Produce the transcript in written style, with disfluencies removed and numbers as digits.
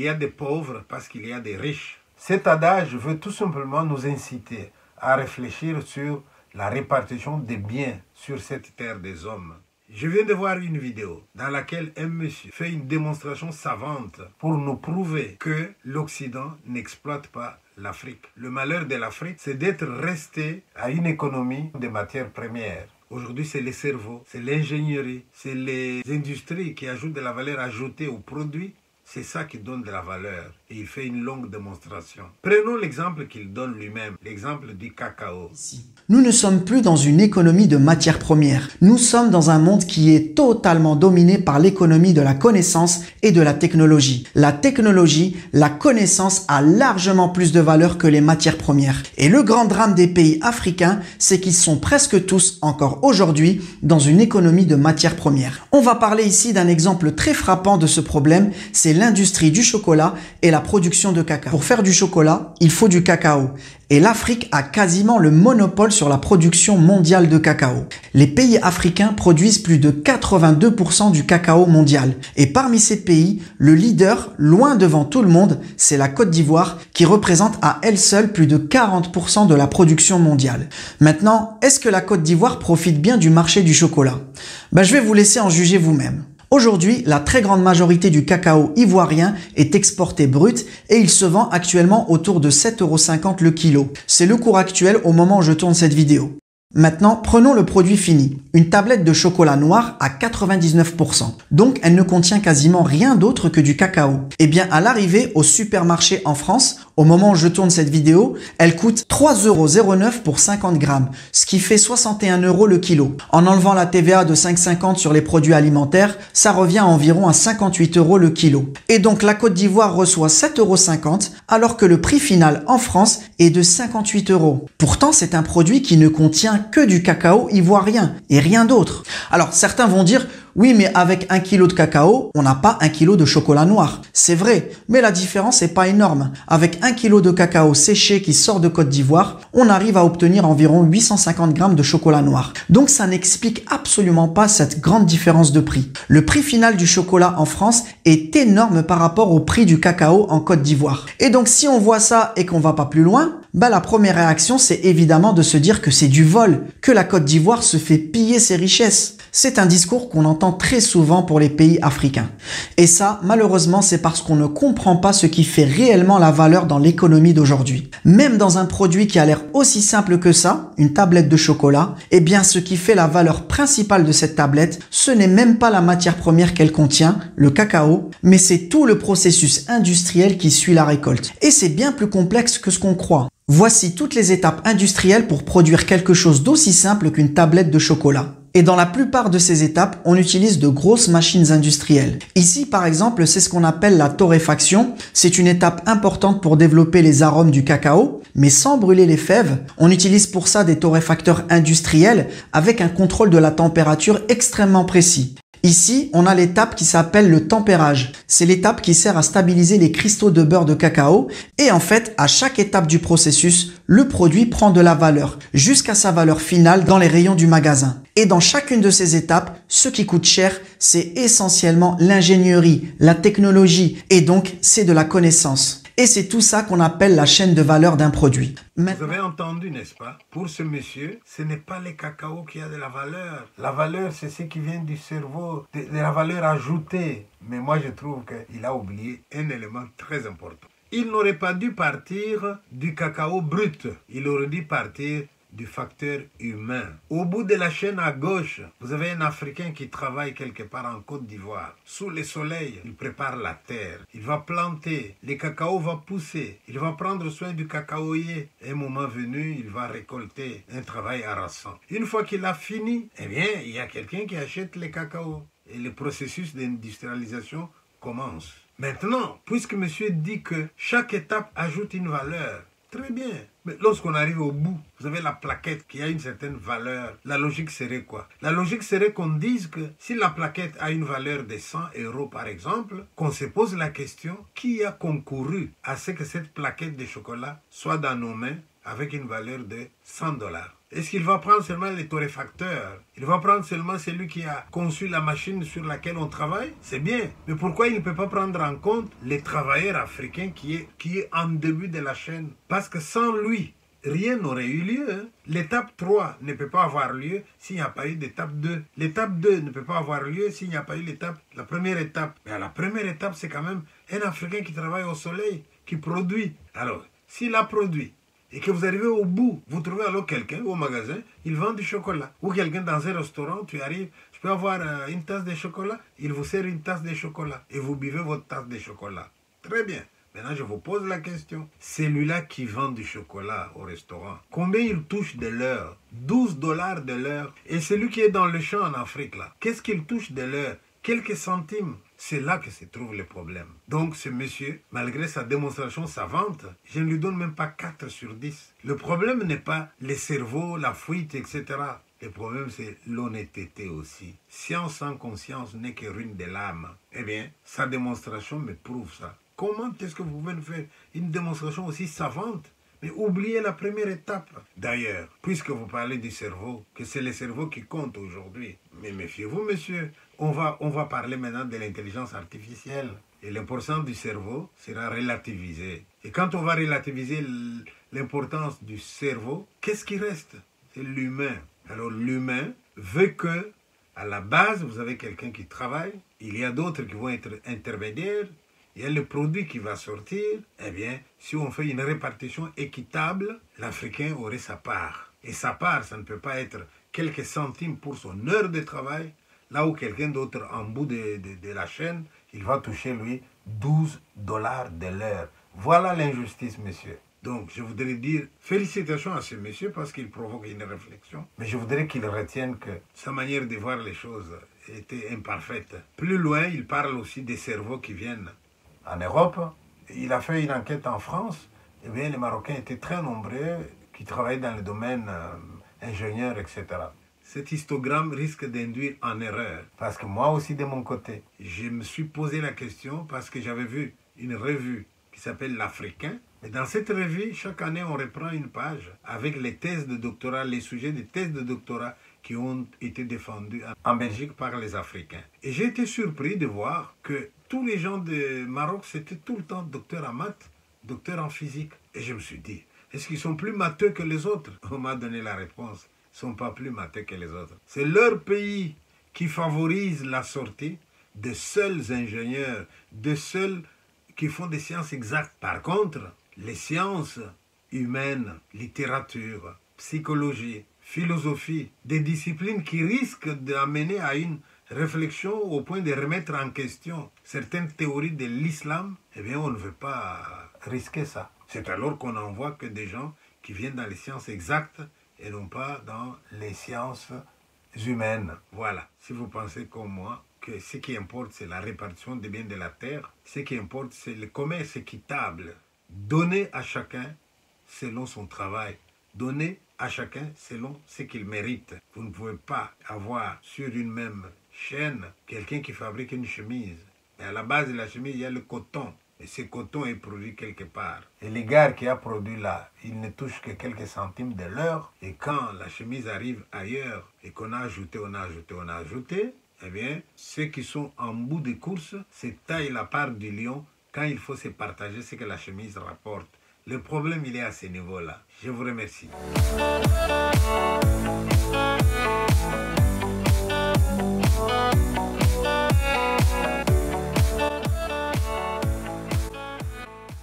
y a des pauvres parce qu'il y a des riches. Cet adage veut tout simplement nous inciter à réfléchir sur la répartition des biens sur cette terre des hommes. Je viens de voir une vidéo dans laquelle un monsieur fait une démonstration savante pour nous prouver que l'Occident n'exploite pas l'Afrique. Le malheur de l'Afrique, c'est d'être resté à une économie de matières premières. Aujourd'hui, c'est les cerveaux, c'est l'ingénierie, c'est les industries qui ajoutent de la valeur ajoutée aux produits. C'est ça qui donne de la valeur. Et il fait une longue démonstration. Prenons l'exemple qu'il donne lui-même, l'exemple du cacao. Nous ne sommes plus dans une économie de matières premières. Nous sommes dans un monde qui est totalement dominé par l'économie de la connaissance et de la technologie. La technologie, la connaissance a largement plus de valeur que les matières premières. Et le grand drame des pays africains, c'est qu'ils sont presque tous, encore aujourd'hui, dans une économie de matières premières. On va parler ici d'un exemple très frappant de ce problème, c'est l'industrie du chocolat et la production de cacao. Pour faire du chocolat, il faut du cacao. Et l'Afrique a quasiment le monopole sur la production mondiale de cacao. Les pays africains produisent plus de 82% du cacao mondial. Et parmi ces pays, le leader, loin devant tout le monde, c'est la Côte d'Ivoire qui représente à elle seule plus de 40% de la production mondiale. Maintenant, est-ce que la Côte d'Ivoire profite bien du marché du chocolat? Je vais vous laisser en juger vous-même. Aujourd'hui, la très grande majorité du cacao ivoirien est exporté brut et il se vend actuellement autour de 7,50 € le kilo. C'est le cours actuel au moment où je tourne cette vidéo. Maintenant, prenons le produit fini. Une tablette de chocolat noir à 99%. Donc, elle ne contient quasiment rien d'autre que du cacao. Eh bien, à l'arrivée au supermarché en France, au moment où je tourne cette vidéo, elle coûte 3,09 € pour 50 grammes, ce qui fait 61 € le kilo. En enlevant la TVA de 5,50 € sur les produits alimentaires, ça revient à environ à 58 € le kilo. Et donc, la Côte d'Ivoire reçoit 7,50 € alors que le prix final en France est de 58 €. Pourtant, c'est un produit qui ne contient que du cacao ivoirien et rien d'autre. Alors certains vont dire oui, mais avec 1 kg de cacao, on n'a pas 1 kg de chocolat noir. C'est vrai, mais la différence n'est pas énorme. Avec 1 kg de cacao séché qui sort de Côte d'Ivoire, on arrive à obtenir environ 850 grammes de chocolat noir. Donc ça n'explique absolument pas cette grande différence de prix. Le prix final du chocolat en France est énorme par rapport au prix du cacao en Côte d'Ivoire. Et donc si on voit ça et qu'on va pas plus loin, la première réaction c'est évidemment de se dire que c'est du vol, que la Côte d'Ivoire se fait piller ses richesses. C'est un discours qu'on entend très souvent pour les pays africains. Et ça, malheureusement, c'est parce qu'on ne comprend pas ce qui fait réellement la valeur dans l'économie d'aujourd'hui. Même dans un produit qui a l'air aussi simple que ça, une tablette de chocolat, eh bien, ce qui fait la valeur principale de cette tablette, ce n'est même pas la matière première qu'elle contient, le cacao, mais c'est tout le processus industriel qui suit la récolte. Et c'est bien plus complexe que ce qu'on croit. Voici toutes les étapes industrielles pour produire quelque chose d'aussi simple qu'une tablette de chocolat. Et dans la plupart de ces étapes, on utilise de grosses machines industrielles. Ici, par exemple, c'est ce qu'on appelle la torréfaction. C'est une étape importante pour développer les arômes du cacao, mais sans brûler les fèves. On utilise pour ça des torréfacteurs industriels avec un contrôle de la température extrêmement précis. Ici, on a l'étape qui s'appelle le tempérage. C'est l'étape qui sert à stabiliser les cristaux de beurre de cacao. Et en fait, à chaque étape du processus, le produit prend de la valeur jusqu'à sa valeur finale dans les rayons du magasin. Et dans chacune de ces étapes, ce qui coûte cher, c'est essentiellement l'ingénierie, la technologie et donc c'est de la connaissance. Et c'est tout ça qu'on appelle la chaîne de valeur d'un produit. Vous avez entendu, n'est-ce pas? Pour ce monsieur, ce n'est pas le cacao qui a de la valeur. La valeur, c'est ce qui vient du cerveau, de la valeur ajoutée. Mais moi, je trouve qu'il a oublié un élément très important. Il n'aurait pas dû partir du cacao brut. Il aurait dû partir du facteur humain. Au bout de la chaîne à gauche, vous avez un Africain qui travaille quelque part en Côte d'Ivoire. Sous le soleil, il prépare la terre. Il va planter. Le cacao va pousser. Il va prendre soin du cacaoyer. Et un moment venu, il va récolter un travail harassant. Une fois qu'il a fini, eh bien, il y a quelqu'un qui achète le cacao. Et le processus d'industrialisation commence. Maintenant, puisque monsieur dit que chaque étape ajoute une valeur, très bien. Mais lorsqu'on arrive au bout, vous avez la plaquette qui a une certaine valeur. La logique serait quoi? La logique serait qu'on dise que si la plaquette a une valeur de 100 € par exemple, qu'on se pose la question qui a concouru à ce que cette plaquette de chocolat soit dans nos mains avec une valeur de 100 $. Est-ce qu'il va prendre seulement les torréfacteurs? Il va prendre seulement celui qui a conçu la machine sur laquelle on travaille? C'est bien. Mais pourquoi il ne peut pas prendre en compte les travailleurs africains qui est en début de la chaîne? Parce que sans lui, rien n'aurait eu lieu. Hein. L'étape 3 ne peut pas avoir lieu s'il n'y a pas eu d'étape 2. L'étape 2 ne peut pas avoir lieu s'il n'y a pas eu la première étape. Mais la première étape, c'est quand même un Africain qui travaille au soleil, qui produit. Alors, s'il a produit, et que vous arrivez au bout, vous trouvez alors quelqu'un au magasin, il vend du chocolat. Ou quelqu'un dans un restaurant, tu arrives, je peux avoir une tasse de chocolat, il vous sert une tasse de chocolat. Et vous buvez votre tasse de chocolat. Très bien. Maintenant, je vous pose la question. Celui-là qui vend du chocolat au restaurant, combien il touche de l'heure? 12 $ de l'heure. Et celui qui est dans le champ en Afrique, là, qu'est-ce qu'il touche de l'heure? Quelques centimes. C'est là que se trouve le problème. Donc ce monsieur, malgré sa démonstration savante, je ne lui donne même pas 4 sur 10. Le problème n'est pas les cerveaux, la fuite, etc. Le problème, c'est l'honnêteté aussi. Science sans conscience n'est que ruine de l'âme. Eh bien, sa démonstration me prouve ça. Comment est-ce que vous pouvez faire une démonstration aussi savante? Mais oubliez la première étape. D'ailleurs, puisque vous parlez du cerveau, que c'est le cerveau qui compte aujourd'hui. Mais méfiez-vous, monsieur, on va parler maintenant de l'intelligence artificielle. Et l'importance du cerveau sera relativisée. Et quand on va relativiser l'importance du cerveau, qu'est-ce qui reste? C'est l'humain. Alors l'humain veut que, à la base, vous avez quelqu'un qui travaille, il y a d'autres qui vont être intermédiaires, il y a le produit qui va sortir, eh bien, si on fait une répartition équitable, l'Africain aurait sa part. Et sa part, ça ne peut pas être quelques centimes pour son heure de travail, là où quelqu'un d'autre en bout de la chaîne, il va toucher, lui, 12 $ de l'heure. Voilà l'injustice, monsieur. Donc, je voudrais dire félicitations à ce monsieur parce qu'il provoque une réflexion. Mais je voudrais qu'il retienne que sa manière de voir les choses était imparfaite. Plus loin, il parle aussi des cerveaux qui viennent en Europe. Il a fait une enquête en France. Eh bien, les Marocains étaient très nombreux qui travaillaient dans le domaine ingénieur, etc. Cet histogramme risque d'induire en erreur. Parce que moi aussi, de mon côté, je me suis posé la question parce que j'avais vu une revue qui s'appelle l'Africain. Et dans cette revue, chaque année, on reprend une page avec les thèses de doctorat, les sujets des thèses de doctorat qui ont été défendus en Belgique par les Africains. Et j'ai été surpris de voir que tous les gens de Maroc, c'était tout le temps docteur en maths, docteur en physique. Et je me suis dit, est-ce qu'ils sont plus matheux que les autres? On m'a donné la réponse, ils ne sont pas plus matheux que les autres. C'est leur pays qui favorise la sortie de seuls ingénieurs, de seuls qui font des sciences exactes. Par contre, les sciences humaines, littérature, psychologie, philosophie, des disciplines qui risquent d'amener à une réflexion au point de remettre en question certaines théories de l'islam, eh bien on ne veut pas risquer ça. C'est alors qu'on n'envoie que des gens qui viennent dans les sciences exactes et non pas dans les sciences humaines. Voilà, si vous pensez comme moi, que ce qui importe c'est la répartition des biens de la terre, ce qui importe c'est le commerce équitable, donner à chacun selon son travail, donner à chacun selon ce qu'il mérite. Vous ne pouvez pas avoir sur une même chaîne quelqu'un qui fabrique une chemise. Mais à la base de la chemise, il y a le coton. Et ce coton est produit quelque part. Et le gars qui a produit là, il ne touche que quelques centimes de l'heure. Et quand la chemise arrive ailleurs et qu'on a ajouté, eh bien, ceux qui sont en bout de course se taillent la part du lion quand il faut se partager ce que la chemise rapporte. Le problème, il est à ce niveau-là. Je vous remercie.